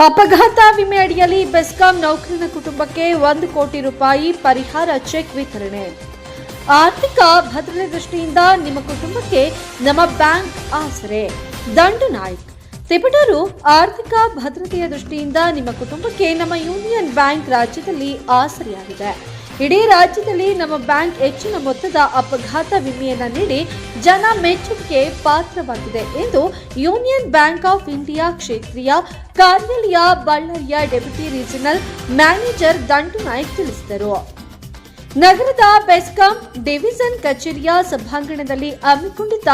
ಅಪಘಾತ ವಿಮೆ ಅಡಿಯಲ್ಲಿ ಬೆಸ್ಕಾಂ ನೌಕರನ ಕುಟುಂಬಕ್ಕೆ 1 ಕೋಟಿ ರೂಪಾಯಿ ಪರಿಹಾರ ಚೆಕ್ ವಿತರಣೆ. ಆರ್ಥಿಕ ಭದ್ರತೆ ದೃಷ್ಟಿಯಿಂದ ನಿಮ್ಮ ಕುಟುಂಬಕ್ಕೆ ನಮ್ಮ ಬ್ಯಾಂಕ್ ಆಸರೆ. ದಂಡು ನಾಯ್ಕ್. ತಿಪಟೂರು. ಆರ್ಥಿಕ ಭದ್ರತೆಯ ದೃಷ್ಟಿಯಿಂದ ನಿಮ್ಮ ಕುಟುಂಬಕ್ಕೆ ನಮ್ಮ ಯೂನಿಯನ್ ಬ್ಯಾಂಕ್ ರಾಜ್ಯದಲ್ಲಿ ಆಸರೆಯಾಗಿದೆ. ಇಡೀ ರಾಜ್ಯದಲ್ಲಿ ನಮ್ಮ ಬ್ಯಾಂಕ್ ಹೆಚ್ಚಿನ ಮೊತ್ತದ ಅಪಘಾತ ವಿಮೆಯನ್ನು ನೀಡಿ ಜನ ಮೆಚ್ಚುಗೆಗೆ ಪಾತ್ರವಾಗಿದೆ ಎಂದು ಯೂನಿಯನ್ ಬ್ಯಾಂಕ್ ಆಫ್ ಇಂಡಿಯಾ ಕ್ಷೇತ್ರೀಯ ಕಾರ್ಯಾಲಯ ಬಳ್ಳಾರಿಯ ಡೆಪ್ಯೂಟಿ ರೀಜನಲ್ ಮ್ಯಾನೇಜರ್ ದಂಡು ನಾಯ್ಕ್ ತಿಳಿಸಿದರು. ನಗರದ ಬೆಸ್ಕಾಂ ಡಿವಿಷನ್ ಕಚೇರಿಯ ಸಭಾಂಗಣದಲ್ಲಿ ಹಮ್ಮಿಕೊಂಡಿದ್ದ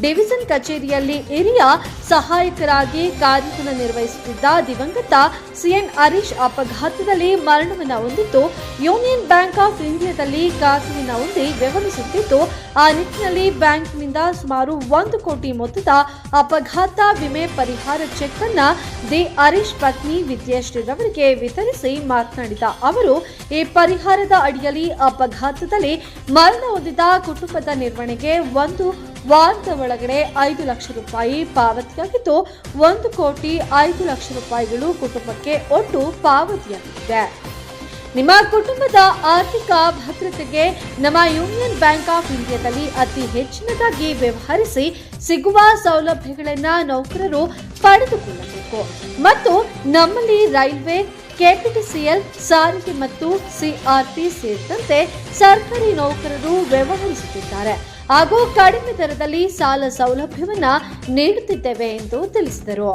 ಡಿವಿಷನ್ ಕಚೇರಿಯಲ್ಲಿ ಹಿರಿಯ ಸಹಾಯಕರಾಗಿ ಕಾರ್ಯವನ್ನು ನಿರ್ವಹಿಸುತ್ತಿದ್ದ ದಿವಂಗತ ಸಿಎನ್ ಹರೀಶ್ ಅಪಘಾತದಲ್ಲಿ ಮರಣವನ್ನು ಹೊಂದಿದ್ದು ಯೂನಿಯನ್ ಬ್ಯಾಂಕ್ ಆಫ್ ಇಂಡಿಯಾದಲ್ಲಿ ಖಾತೆಯನ್ನು ಹೊಂದಿ ವ್ಯವಹರಿಸುತ್ತಿದ್ದು, ಆ ನಿಟ್ಟಿನಲ್ಲಿ ಬ್ಯಾಂಕ್ನಿಂದ ಸುಮಾರು 1 ಕೋಟಿ ಮೊತ್ತದ ಅಪಘಾತ ವಿಮೆ ಪರಿಹಾರ ಚೆಕ್ ಅನ್ನು ದಿ ಹರೀಶ್ ಪತ್ನಿ ವಿದ್ಯಾಶ್ರೀರವರಿಗೆ ವಿತರಿಸಿ ಮಾತನಾಡಿದ ಅವರು, ಈ ಪರಿಹಾರದ ಅಡಿಯಲ್ಲಿ ಅಪಘಾತದಲ್ಲಿ ಮರಣ ಹೊಂದಿದ ಕುಟುಂಬದ ನಿರ್ವಹಣೆಗೆ 1 ವಾರದ ಒಳಗಡೆ 5 ಲಕ್ಷ ರೂಪಾಯಿ ಪಾವತಿಯಾಗಿದ್ದು 1 ಕೋಟಿ 5 ಲಕ್ಷ ರೂಪಾಯಿಗಳು ಕುಟುಂಬಕ್ಕೆ ಒಟ್ಟು ಪಾವತಿಯಾಗಿದೆ. ನಿಮ್ಮ ಕುಟುಂಬದ ಆರ್ಥಿಕ ಭದ್ರತೆಗೆ ನಮ್ಮ ಯೂನಿಯನ್ ಬ್ಯಾಂಕ್ ಆಫ್ ಇಂಡಿಯಾದಲ್ಲಿ ಅತಿ ಹೆಚ್ಚಿನದಾಗಿ ವ್ಯವಹರಿಸಿ ಸಿಗುವ ಸೌಲಭ್ಯಗಳನ್ನು ನೌಕರರು ಪಡೆದುಕೊಳ್ಳಬೇಕು ಮತ್ತು ನಮ್ಮಲ್ಲಿ ರೈಲ್ವೆ, ಕೆಪಿಟಿಸಿಎಲ್, ಸಾರಿಗೆ ಮತ್ತು ಸಿಆರ್ಪಿ ಸೇರಿದಂತೆ ಸರ್ಕಾರಿ ನೌಕರರು ವ್ಯವಹರಿಸುತ್ತಿದ್ದಾರೆ ಹಾಗೂ ಕಡಿಮೆ ದರದಲ್ಲಿ ಸಾಲ ಸೌಲಭ್ಯವನ್ನು ನೀಡುತ್ತಿದ್ದೇವೆ ಎಂದು ತಿಳಿಸಿದರು.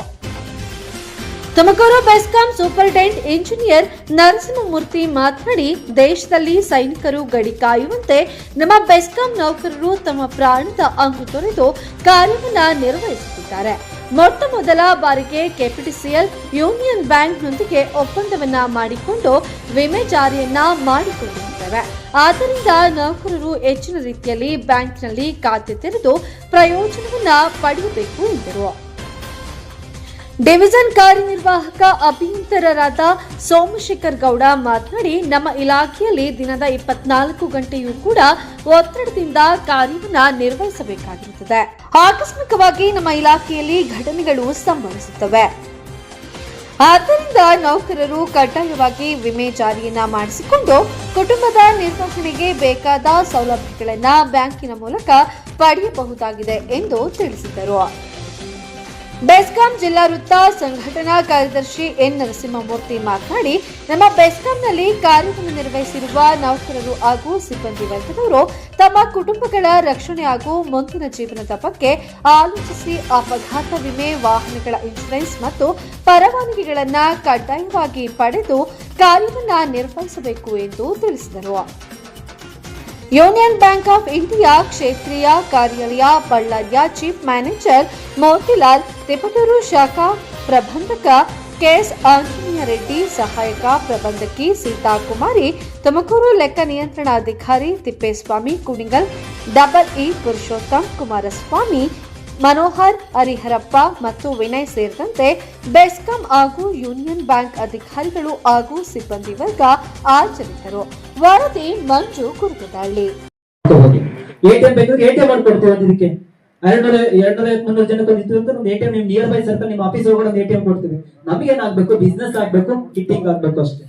ತುಮಕೂರು ಬೆಸ್ಕಾಂ ಸೂಪರಿಂಟೆಂಡೆಂಟ್ ಇಂಜಿನಿಯರ್ ನರಸಿಂಹಮೂರ್ತಿ ಮಾತನಾಡಿ, ದೇಶದಲ್ಲಿ ಸೈನಿಕರು ಗಡಿ ಕಾಯುವಂತೆ ನಮ್ಮ ಬೆಸ್ಕಾಂ ನೌಕರರು ತಮ್ಮ ಪ್ರಾಣದ ಅಂಗು ತೊರೆದು ಕಾರ್ಯವನ್ನು ನಿರ್ವಹಿಸುತ್ತಿದ್ದಾರೆ. ಮೊಟ್ಟ ಮೊದಲ ಬಾರಿಗೆ ಕೆಪಿಟಿಸಿಎಲ್ ಯೂನಿಯನ್ ಬ್ಯಾಂಕ್ನೊಂದಿಗೆ ಒಪ್ಪಂದವನ್ನ ಮಾಡಿಕೊಂಡು ವಿಮೆ ಜಾರಿಯನ್ನ ಮಾಡಿಕೊಂಡಿದ್ದೇವೆ. ಆದ್ದರಿಂದ ನೌಕರರು ಹೆಚ್ಚಿನ ರೀತಿಯಲ್ಲಿ ಬ್ಯಾಂಕ್ನಲ್ಲಿ ಖಾತೆ ತೆರೆದು ಪ್ರಯೋಜನವನ್ನ ಪಡೆಯಬೇಕು ಎಂದರು. ಡಿವಿಷನ್ ಕಾರ್ಯನಿರ್ವಾಹಕ ಅಭಿಯಂತರರಾದ ಸೋಮಶೇಖರ್ ಗೌಡ ಮಾತನಾಡಿ, ನಮ್ಮ ಇಲಾಖೆಯಲ್ಲಿ ದಿನದ 24 ಗಂಟೆಯೂ ಕೂಡ ಒತ್ತಡದಿಂದ ಕಾರ್ಯವನ್ನು ನಿರ್ವಹಿಸಬೇಕಾಗಿರುತ್ತದೆ. ಆಕಸ್ಮಿಕವಾಗಿ ನಮ್ಮ ಇಲಾಖೆಯಲ್ಲಿ ಘಟನೆಗಳು ಸಂಭವಿಸುತ್ತವೆ. ಆದ್ದರಿಂದ ನೌಕರರು ಕಡ್ಡಾಯವಾಗಿ ವಿಮೆ ಜಾರಿಯನ್ನ ಮಾಡಿಸಿಕೊಂಡು ಕುಟುಂಬದ ನಿರ್ವಹಣೆಗೆ ಬೇಕಾದ ಸೌಲಭ್ಯಗಳನ್ನು ಬ್ಯಾಂಕಿನ ಮೂಲಕ ಪಡೆಯಬಹುದಾಗಿದೆ ಎಂದು ತಿಳಿಸಿದರು. ಬೆಸ್ಕಾಂ ಜಿಲ್ಲಾ ವೃತ್ತ ಸಂಘಟನಾ ಕಾರ್ಯದರ್ಶಿ ಎನ್ ನರಸಿಂಹಮೂರ್ತಿ ಮಾತನಾಡಿ, ನಮ್ಮ ಬೆಸ್ಕಾಂನಲ್ಲಿ ಕಾರ್ಯವನ್ನು ನಿರ್ವಹಿಸಿರುವ ನೌಕರರು ಹಾಗೂ ಸಿಬ್ಬಂದಿ ವರ್ಗದವರು ತಮ್ಮ ಕುಟುಂಬಗಳ ರಕ್ಷಣೆ ಹಾಗೂ ಮುಂದಿನ ಜೀವನದ ಬಗ್ಗೆ ಆಲೋಚಿಸಿ ಅಪಘಾತ ವಿಮೆ, ವಾಹನಗಳ ಇನ್ಶೂರೆನ್ಸ್ ಮತ್ತು ಪರವಾನಗಿಗಳನ್ನು ಕಡ್ಡಾಯವಾಗಿ ಪಡೆದು ಕಾರ್ಯವನ್ನು ನಿರ್ವಹಿಸಬೇಕು ಎಂದು ತಿಳಿಸಿದರು. ಯೂನಿಯನ್ ಬ್ಯಾಂಕ್ ಆಫ್ ಇಂಡಿಯಾ ಕ್ಷೇತ್ರೀಯ ಕಾರ್ಯಾಲಯ ಬಳ್ಳಾರಿಯ ಚೀಫ್ ಮ್ಯಾನೇಜರ್ ಮೋತಿಲಾಲ್, ತಿಪಟೂರು ಶಾಖಾ ಪ್ರಬಂಧಕ ಕೆಎಸ್ ಆಂಜನೇಯ ರೆಡ್ಡಿ, ಸಹಾಯಕ ಪ್ರಬಂಧಕಿ ಸೀತಾಕುಮಾರಿ, ತುಮಕೂರು ಲೆಕ್ಕ ನಿಯಂತ್ರಣಾಧಿಕಾರಿ ತಿಪ್ಪೇಸ್ವಾಮಿ ಕುಣಿಗಲ್, ಡಬಲ್ ಪುರುಷೋತ್ತಮ್, ಕುಮಾರಸ್ವಾಮಿ, ಮನೋಹರ್, ಹರಿಹರಪ್ಪ ಮತ್ತು ವಿನಯ್ ಸೇರಿದಂತೆ ಬೆಸ್ಕಾಂ ಹಾಗೂ ಯೂನಿಯನ್ ಬ್ಯಾಂಕ್ ಅಧಿಕಾರಿಗಳು ಹಾಗೂ ಸಿಬ್ಬಂದಿ ವರ್ಗ ಹಾಜರಿದ್ದರು. ವರದಿ ಮಂಜು ಕುರುಗದಳ್ಳಿ. ನಿಯರ್ ಬೈ ಸರ್ಕಲ್ ನಿಮ್ಮ ಆಫೀಸ್ ಒಳಗಡೆ ಒಂದು ಎಟಿಎಂ ಕೊಡ್ತೀವಿ. ನಮಗೇನಾಗಬೇಕು, ಬಿಸ್ನೆಸ್ ಆಗಬೇಕು, ಕಿಟ್ಟಿಂಗ್ ಆಗಬೇಕು ಅಷ್ಟೇ.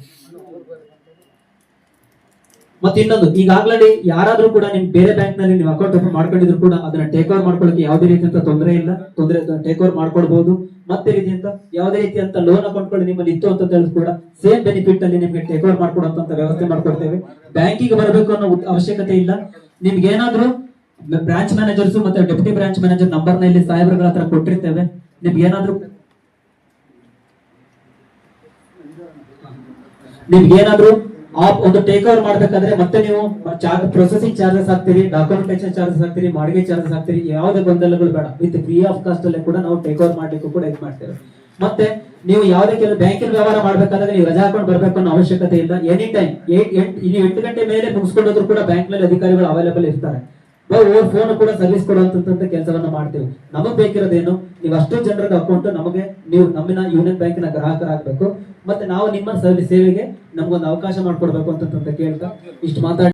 ಮತ್ತೆ ಇನ್ನೊಂದು, ಈಗಾಗಲೇ ಯಾರಾದ್ರೂ ಕೂಡ ನಿಮ್ ಬೇರೆ ಬ್ಯಾಂಕ್ ನಲ್ಲಿ ನೀವು ಅಕೌಂಟ್ ಓಪನ್ ಮಾಡ್ಕೊಂಡಿದ್ರು ಕೂಡ ಅದನ್ನ ಟೇಕ್ ಓವರ್ ಮಾಡ್ಕೊಳ್ಳಿಕ್ಕೆ ಯಾವುದೇ ರೀತಿಯಂತ ತೊಂದರೆ ಇಲ್ಲ. ಟೇಕ್ ಓವರ್ ಮಾಡ್ಕೊಳ್ಬಹುದು. ಮತ್ತೆ ರೀತಿಯಂತ ಯಾವುದೇ ರೀತಿಯಂತ ಲೋನ್ ಅಕೌಂಟ್ಗಳು ನಿಮ್ಮಲ್ಲಿ ಇತ್ತು ಅಂತ ತಿಳಿದ್ರು ಕೂಡ ಸೇಮ್ ಬೆನಿಫಿಟ್ ಅಲ್ಲಿ ನಿಮ್ಗೆ ಟೇಕ್ ಓವರ್ ಮಾಡ್ಕೊಡುವಂತ ವ್ಯವಸ್ಥೆ ಮಾಡ್ಕೊಡ್ತೇವೆ. ಬ್ಯಾಂಕಿಗೆ ಬರಬೇಕು ಅನ್ನೋ ಅವಶ್ಯಕತೆ ಇಲ್ಲ. ನಿಮ್ಗೆ ಏನಾದ್ರೂ ಬ್ರಾಂಚ್ ಮ್ಯಾನೇಜರ್ಸ್ ಮತ್ತೆ ಡೆಪ್ಯೂಟಿ ಬ್ರಾಂಚ್ ಮ್ಯಾನೇಜರ್ ನಂಬರ್ ನ ಇಲ್ಲಿ ಸಾಹೇಬ್ರಗಳ ಹತ್ರ ಕೊಟ್ಟಿರ್ತೇವೆ. ನಿಮ್ಗೆ ಏನಾದ್ರೂ ಒಂದು ಟೇಕ್ ಓವರ್ ಮಾಡ್ಬೇಕಾದ್ರೆ ಮತ್ತೆ ನೀವು ಪ್ರೊಸೆಸಿಂಗ್ ಚಾರ್ಜಸ್ ಹಾಕ್ತೀರಿ, ಡಾಕ್ಯುಮೆಂಟೇಶನ್ ಚಾರ್ಜಸ್ ಹಾಕ್ತೀರಿ, ಬಾಡಿಗೆ ಚಾರ್ಜಸ್ ಹಾಕ್ತೀರಿ. ಯಾವುದೇ ಗೊಂದಲಗಳು ಬೇಡ. ವಿತ್ ಫ್ರೀ ಆಫ್ ಕಾಸ್ಟ್ ಅಲ್ಲೇ ಕೂಡ ನಾವು ಟೇಕ್ ಓವರ್ ಮಾಡ್ಲಿಕ್ಕೂ ಕೂಡ ಇದು ಮಾಡ್ತೇವೆ. ಮತ್ತೆ ನೀವು ಯಾವುದೇ ಕೆಲವು ಬ್ಯಾಂಕಿನ ವ್ಯವಹಾರ ಮಾಡ್ಬೇಕಾದ್ರೆ ನೀವು ರಜಾ ಹಾಕೊಂಡು ಬರ್ಬೇಕು ಅನ್ನೋ ಅವಶ್ಯಕತೆ ಇಲ್ಲ. ಎನಿ ಟೈಮ್ 8 ಗಂಟೆ ಮೇಲೆ ಮುಗಿಸ್ಕೊಂಡೋದ್ರು ಕೂಡ ಬ್ಯಾಂಕ್ ನಲ್ಲಿ ಅಧಿಕಾರಿಗಳು ಅವೈಲೇಬಲ್ ಇರ್ತಾರೆ. ಫೋನ್ ಕೂಡ ಸರ್ವಿಸ್ ಕೊಡುವಂತ ಕೆಲಸವನ್ನ ಮಾಡ್ತೇವೆ. ನಮಗ್ ಬೇಕಿರೋದೇನು, ನೀವು ಅಷ್ಟು ಜನರದ ಅಕೌಂಟ್ ನಮಗೆ ನೀವು ನಮ್ಮಿನ ಯೂನಿಯನ್ ಬ್ಯಾಂಕಿನ ಗ್ರಾಹಕರಾಗಬೇಕು. ಮತ್ತೆ ನಾವು ನಿಮ್ಮ ಸೇವೆಗೆ ನಮ್ಗೊಂದು ಅವಕಾಶ ಮಾಡ್ಕೊಡ್ಬೇಕು ಅಂತ ಕೇಳ್ತಾ ಇಷ್ಟು ಮಾತಾಡಿ